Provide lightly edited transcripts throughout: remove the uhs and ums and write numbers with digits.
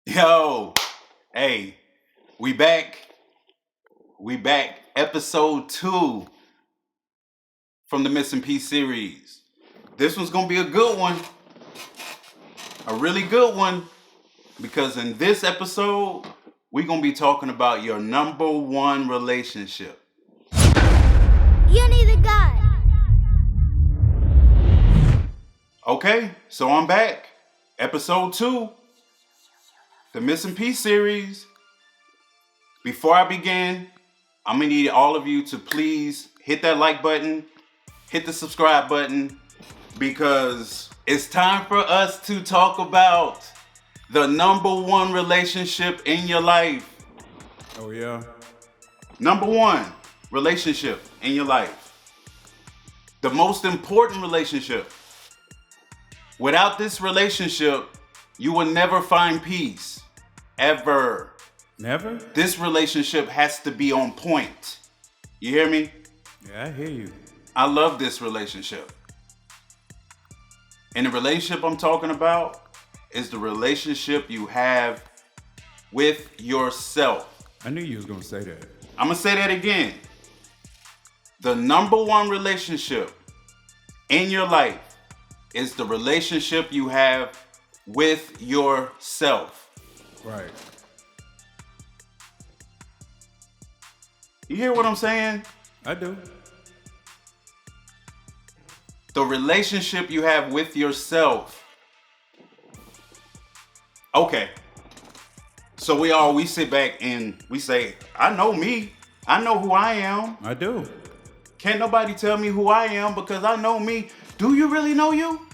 Yo, hey, we back. We back. Episode 2 from the Missing Piece series. This one's gonna be a good one. A really good one. Because in this episode, we're gonna be talking about your number one relationship. You need a God. Okay, so I'm back. Episode 2. The Missing Piece series. Before I begin, I'm gonna need all of you to please hit that like button, hit the subscribe button, because it's time for us to talk about the number one relationship in your life. Oh, yeah? Number one relationship in your life. The most important relationship. Without this relationship, you will never find peace. Ever. Never? This relationship has to be on point. You hear me? Yeah, I hear you. I love this relationship. And the relationship I'm talking about is the relationship you have with yourself. I knew you was going to say that. I'm going to say that again. The number one relationship in your life is the relationship you have with yourself. Right. You hear what I'm saying? I do. The relationship you have with yourself. Okay. So we sit back and we say, I know me. I know who I am. I do. Can't nobody tell me who I am because I know me. Do you really know you?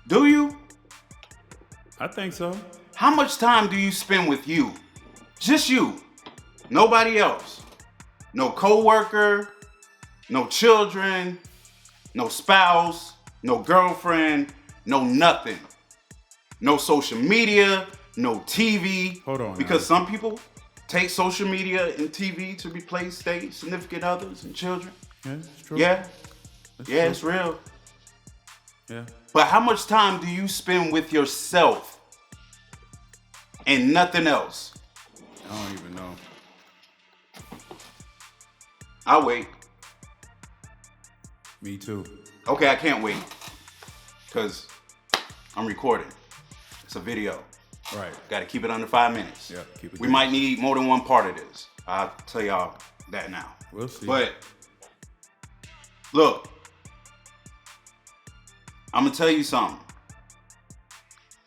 Do you? I think so. How much time do you spend with you? Just you. Nobody else. No coworker, no children, no spouse, no girlfriend, no nothing. No social media, no TV. Hold on Because now. some people take social media and TV to replace their significant others and children. Yeah, it's true. Yeah. It's Yeah, true. it's real. Yeah. But how much time do you spend with yourself and nothing else? I don't even know. I'll wait. Me too. Okay, I can't wait. Because I'm recording. It's a video. Right. Got to keep it under 5 minutes. Yeah, keep it We going. might need more than one part of this. I'll tell y'all that now. We'll see. But look, I'm going to tell you something.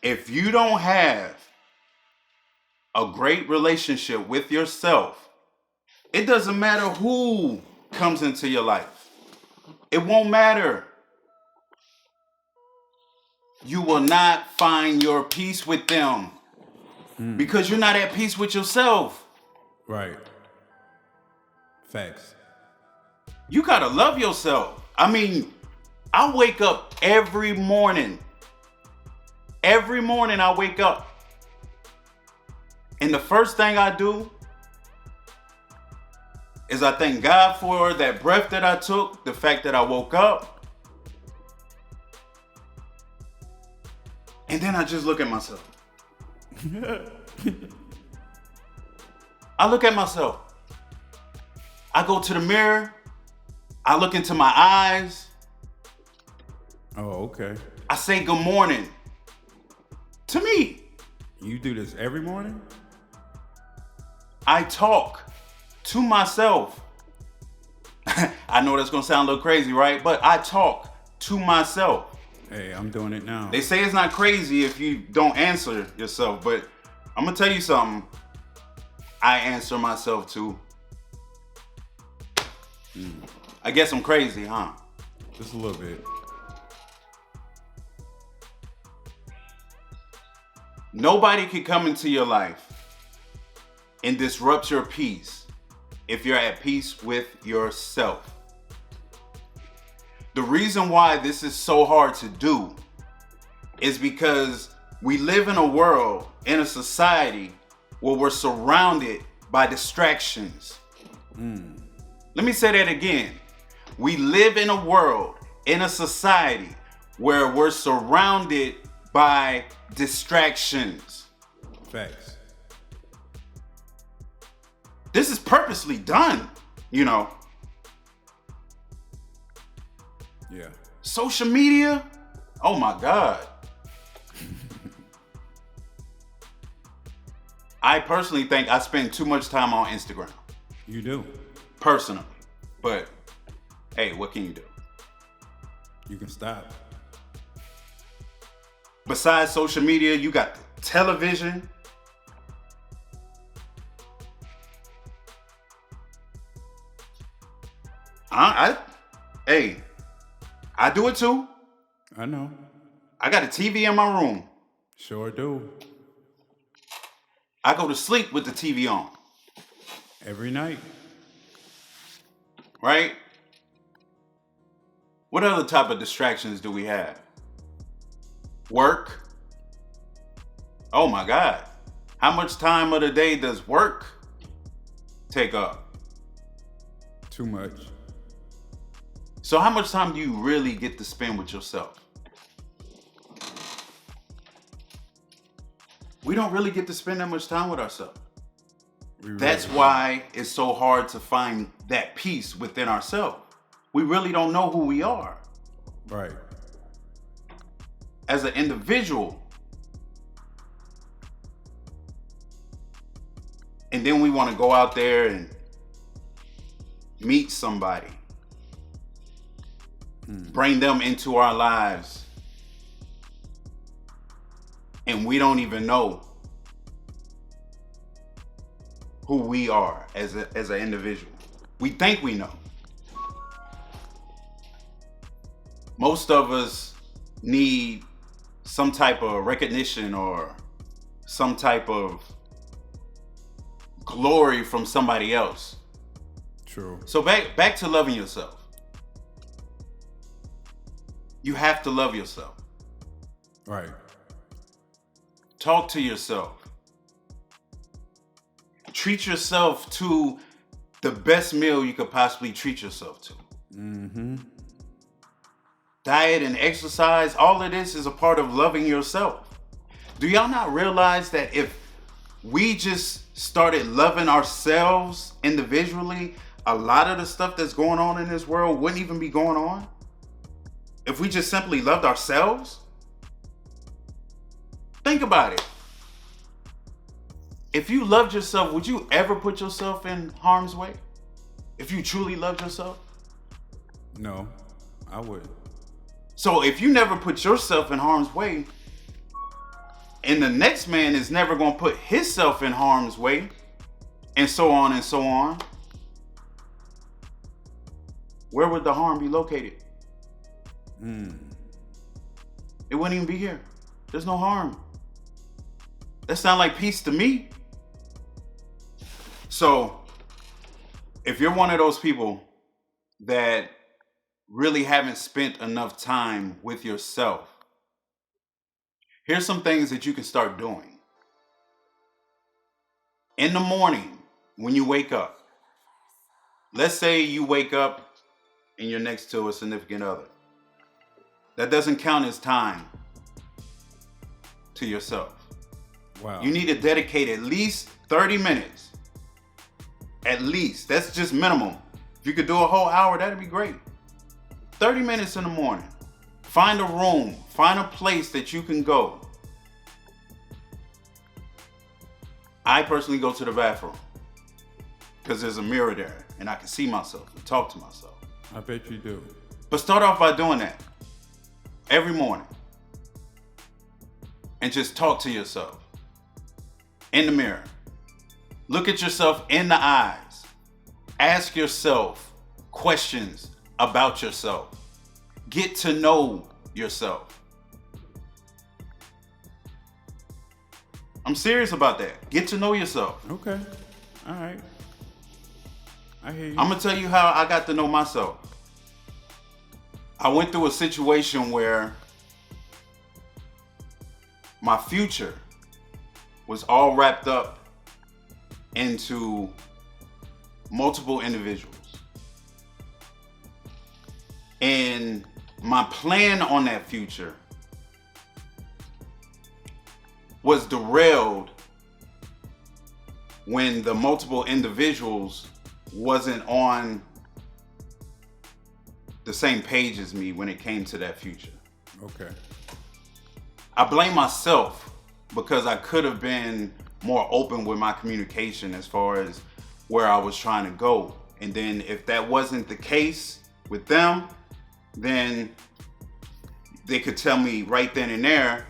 If you don't have a great relationship with yourself, it doesn't matter who comes into your life. It won't matter. You will not find your peace with them because you're not at peace with yourself. Right. Facts. You gotta love yourself. I mean, I wake up every morning. Every morning I wake up. And the first thing I do is I thank God for that breath that I took, the fact that I woke up. And then I just look at myself. I look at myself. I go to the mirror. I look into my eyes. Oh, okay. I say good morning to me. You do this every morning? I talk to myself. I know that's gonna sound a little crazy, right? But I talk to myself. Hey, I'm doing it now. They say it's not crazy if you don't answer yourself, but I'm gonna tell you something. I answer myself too. I guess I'm crazy, huh? Just a little bit. Nobody can come into your life and disrupt your peace if you're at peace with yourself. The reason why this is so hard to do is because we live in a world, in a society where we're surrounded by distractions. Let me say that again. We live in a world, in a society where we're surrounded by distractions. Facts. This is purposely done, you know. Yeah. Social media, oh my God. I personally think I spend too much time on Instagram. You do. Personally. But, hey, what can you do? You can stop. Besides social media, you got the television. I do it too. I know. I got a TV in my room. Sure do. I go to sleep with the TV on. Every night. Right? What other type of distractions do we have? Work. Oh my God. How much time of the day does work take up? Too much. So how much time do you really get to spend with yourself? We don't really get to spend that much time with ourselves. That's why it's so hard to find that peace within ourselves. We really don't know who we are. Right. As an individual. And then we want to go out there and meet somebody. Bring them into our lives. And we don't even know who we are as an individual. We think we know. Most of us need some type of recognition or some type of glory from somebody else. True. So back to loving yourself. You have to love yourself. Right. Talk to yourself. Treat yourself to the best meal you could possibly treat yourself to. Mm-hmm. Diet and exercise, all of this is a part of loving yourself. Do y'all not realize that if we just started loving ourselves individually, a lot of the stuff that's going on in this world wouldn't even be going on? If we just simply loved ourselves? Think about it. If you loved yourself, would you ever put yourself in harm's way? If you truly loved yourself? No, I wouldn't. So if you never put yourself in harm's way, and the next man is never going to put himself in harm's way, and so on and so on, where would the harm be located? It wouldn't even be here. There's no harm. That sounds like peace to me. So, if you're one of those people that really haven't spent enough time with yourself, here's some things that you can start doing. In the morning, when you wake up, let's say you wake up and you're next to a significant other. That doesn't count as time to yourself. Wow. You need to dedicate at least 30 minutes. At least. That's just minimum. If you could do a whole hour, that'd be great. 30 minutes in the morning. Find a room. Find a place that you can go. I personally go to the bathroom because there's a mirror there and I can see myself and talk to myself. I bet you do. But start off by doing that every morning and just talk to yourself in the mirror. Look at yourself in the eyes. Ask yourself questions about yourself. Get to know yourself. I'm serious about that. Get to know yourself. Okay. All right. I hear you. I'm going to tell you how I got to know myself. I went through a situation where my future was all wrapped up into multiple individuals. And my plan on that future was derailed when the multiple individuals wasn't on the same page as me when it came to that future. Okay. I blame myself because I could have been more open with my communication as far as where I was trying to go. And then if that wasn't the case with them, then they could tell me right then and there,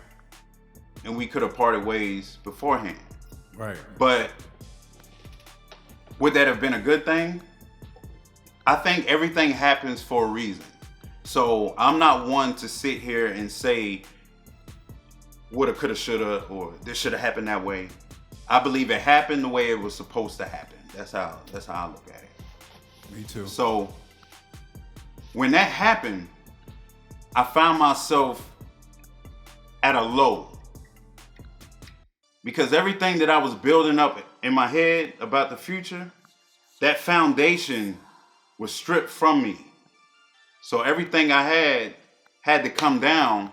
and we could have parted ways beforehand. Right. But would that have been a good thing? I think everything happens for a reason. So I'm not one to sit here and say woulda, coulda, shoulda, or this should have happened that way. I believe it happened the way it was supposed to happen. That's how I look at it. Me too. So when that happened, I found myself at a low. Because everything that I was building up in my head about the future, that foundation was stripped from me. So everything I had to come down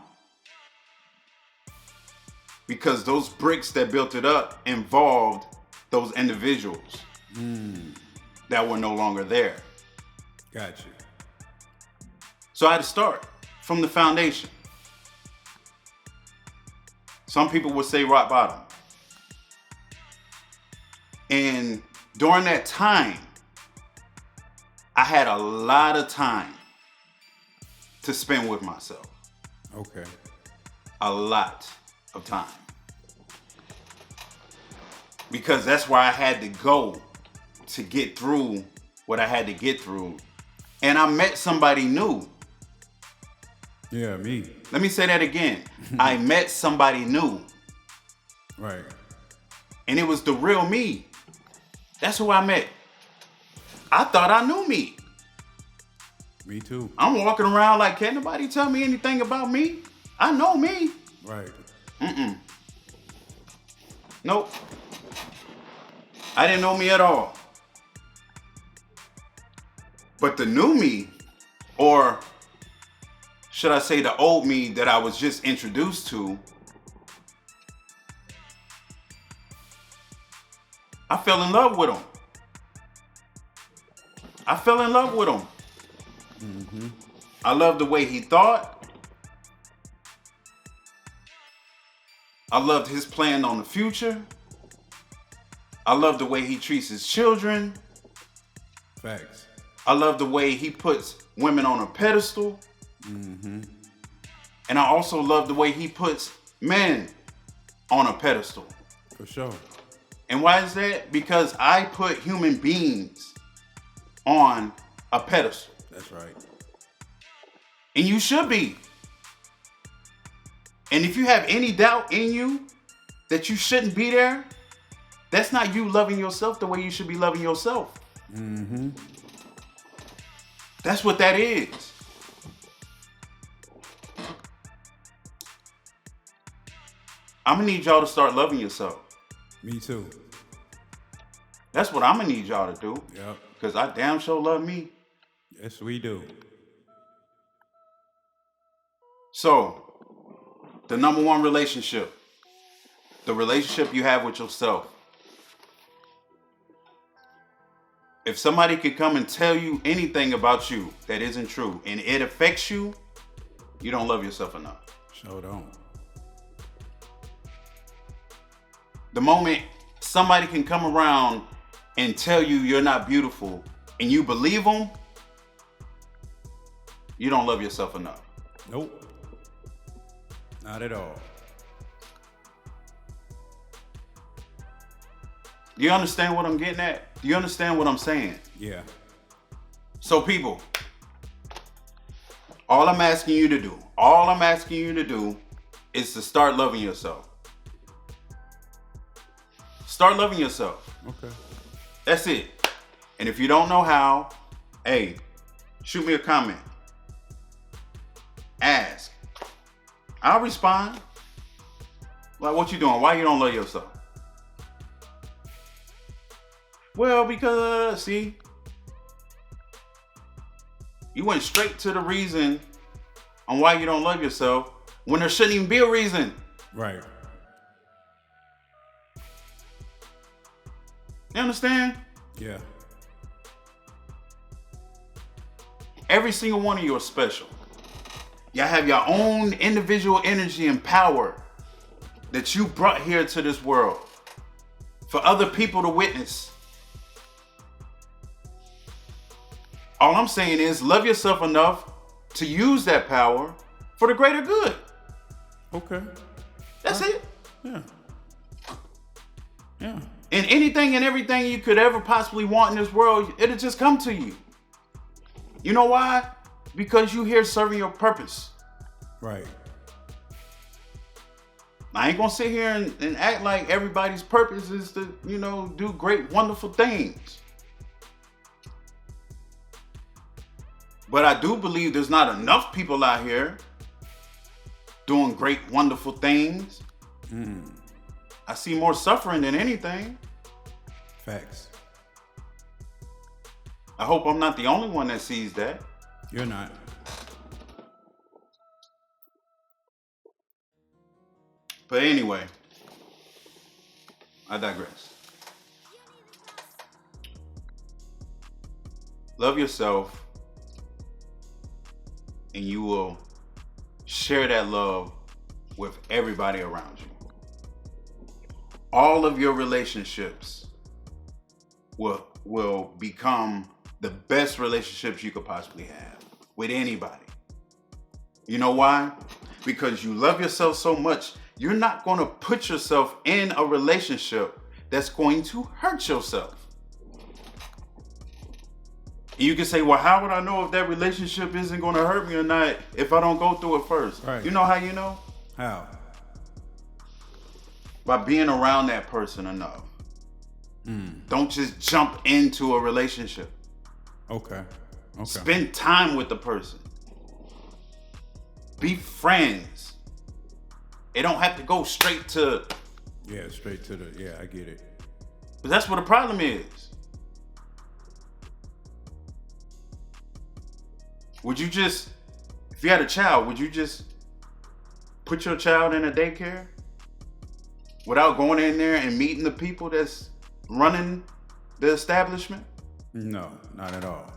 because those bricks that built it up involved those individuals that were no longer there. Gotcha. So I had to start from the foundation. Some people would say rock bottom. And during that time, I had a lot of time to spend with myself. Okay. A lot of time. Because that's where I had to go to get through what I had to get through. And I met somebody new. Yeah, me. Let me say that again. I met somebody new. Right. And it was the real me. That's who I met. I thought I knew me. Me too. I'm walking around like, can't nobody tell me anything about me? I know me. Right. Nope. I didn't know me at all. But the new me, or should I say the old me that I was just introduced to, I fell in love with him. I fell in love with him. I loved the way he thought. I loved his plan on the future. I loved the way he treats his children. Facts. I love the way he puts women on a pedestal. And I also love the way he puts men on a pedestal. For sure. And why is that? Because I put human beings on a pedestal. That's right. And you should be. And if you have any doubt in you that you shouldn't be there, that's not you loving yourself the way you should be loving yourself. That's what that is. I'm gonna need y'all to start loving yourself. Me too. That's what I'm gonna need y'all to do. Yep. Because I damn sure love me. Yes, we do. So, the number one relationship, the relationship you have with yourself. If somebody could come and tell you anything about you that isn't true and it affects you, you don't love yourself enough. Sure don't. The moment somebody can come around and tell you you're not beautiful and you believe them, you don't love yourself enough. Nope. Not at all. Do you understand what I'm getting at? Do you understand what I'm saying? Yeah. So people, all I'm asking you to do is to start loving yourself. Start loving yourself. Okay. That's it. And if you don't know how, hey, shoot me a comment. Ask. I'll respond. Like, what you doing? Why you don't love yourself? Well, because, see, you went straight to the reason on why you don't love yourself when there shouldn't even be a reason. Right. You understand? Yeah. Every single one of you are special. Y'all have your own individual energy and power that you brought here to this world for other people to witness. All I'm saying is love yourself enough to use that power for the greater good. Okay. That's it. Yeah. Yeah. And anything and everything you could ever possibly want in this world, it'll just come to you. You know why? Because you here serving your purpose. Right. I ain't gonna sit here and act like everybody's purpose is to, do great, wonderful things. But I do believe there's not enough people out here doing great, wonderful things. I see more suffering than anything. Facts. I hope I'm not the only one that sees that. You're not. But anyway, I digress. Love yourself, and you will share that love with everybody around you. All of your relationships will become the best relationships you could possibly have with anybody. You know why? Because you love yourself so much, you're not going to put yourself in a relationship that's going to hurt yourself. And you can say, well, how would I know if that relationship isn't going to hurt me or not if I don't go through it first? Right. You know how you know? How? By being around that person enough. Don't just jump into a relationship. Okay. Spend time with the person. Be friends. It don't have to go straight to... Yeah, straight to the... Yeah, I get it. But that's what the problem is. Would you just... If you had a child, would you just put your child in a daycare without going in there and meeting the people that's running the establishment? No, not at all.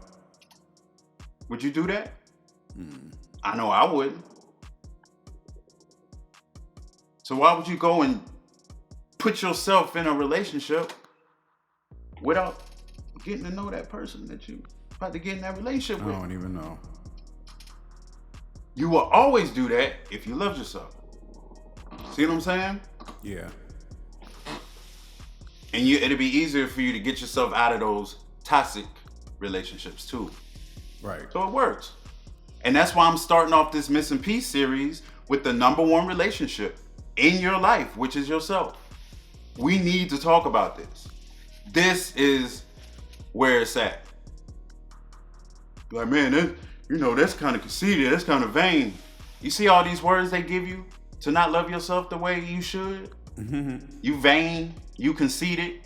Would you do that? I know I wouldn't. So why would you go and put yourself in a relationship without getting to know that person that you about to get in that relationship with? I don't even know. You will always do that if you love yourself. See what I'm saying? Yeah. And it'll be easier for you to get yourself out of those toxic relationships too. Right. So it works. And that's why I'm starting off this Missing Piece series with the number one relationship in your life, which is yourself. We need to talk about this. This is where it's at. Like, man, that's kind of conceited. That's kind of vain. You see all these words they give you to not love yourself the way you should? You vain. You conceited.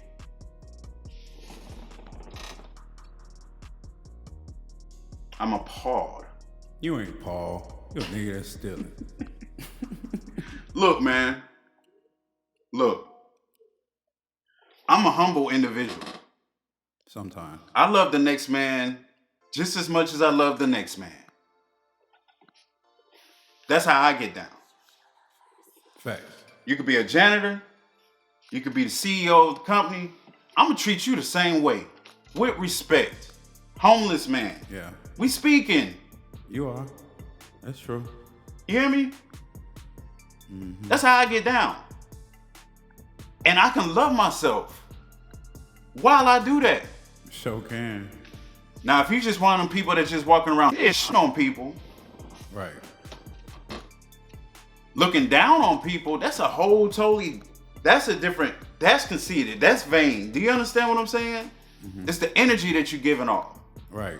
I'm appalled. You ain't Paul. You a nigga that's stealing. Look, man. Look. I'm a humble individual. Sometimes. I love the next man just as much as I love the next man. That's how I get down. Facts. You could be a janitor. You could be the CEO of the company. I'm going to treat you the same way. With respect. Homeless man. Yeah. We speaking. You are. That's true. You hear me? That's how I get down. And I can love myself while I do that. Sure can. Now, if you just one of them people that's just walking around shit on people, Right. looking down on people, that's a whole that's conceited, that's vain. Do you understand what I'm saying? It's the energy that you're giving off. Right.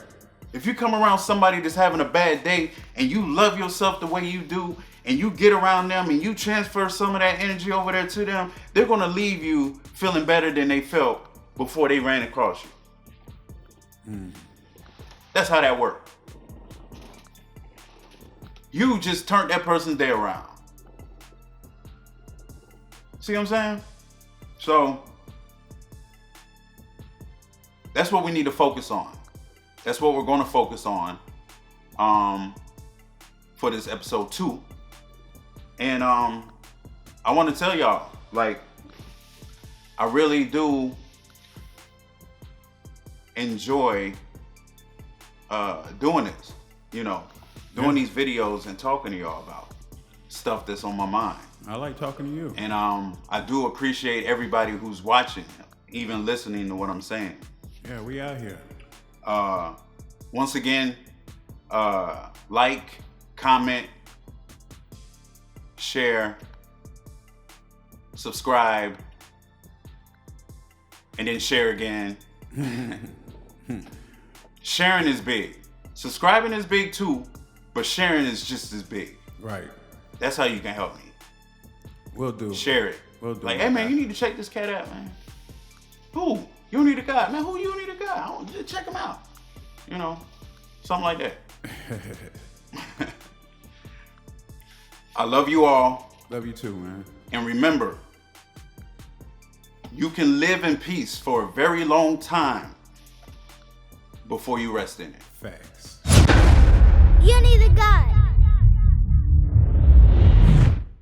If you come around somebody that's having a bad day and you love yourself the way you do, and you get around them and you transfer some of that energy over there to them, they're going to leave you feeling better than they felt before they ran across you. That's how that works. You just turned that person's day around. See what I'm saying? So, that's what we need to focus on. That's what we're going to focus on for this episode 2. And I want to tell y'all, like, I really do enjoy doing this, you know, doing these videos and talking to y'all about stuff that's on my mind. I like talking to you. And I do appreciate everybody who's watching, even listening to what I'm saying. Yeah, we out here. Once again, like, comment, share, subscribe, and then share again. Sharing is big. Subscribing is big too, but sharing is just as big. Right. That's how you can help me. We'll do. Share it. We'll do. Like, hey man, you need to check this cat out, man. Who? You need a guy, man. Who you need a guy? Just check him out. You know, something like that. I love you all. Love you too, man. And remember, you can live in peace for a very long time before you rest in it. Facts. You need a God.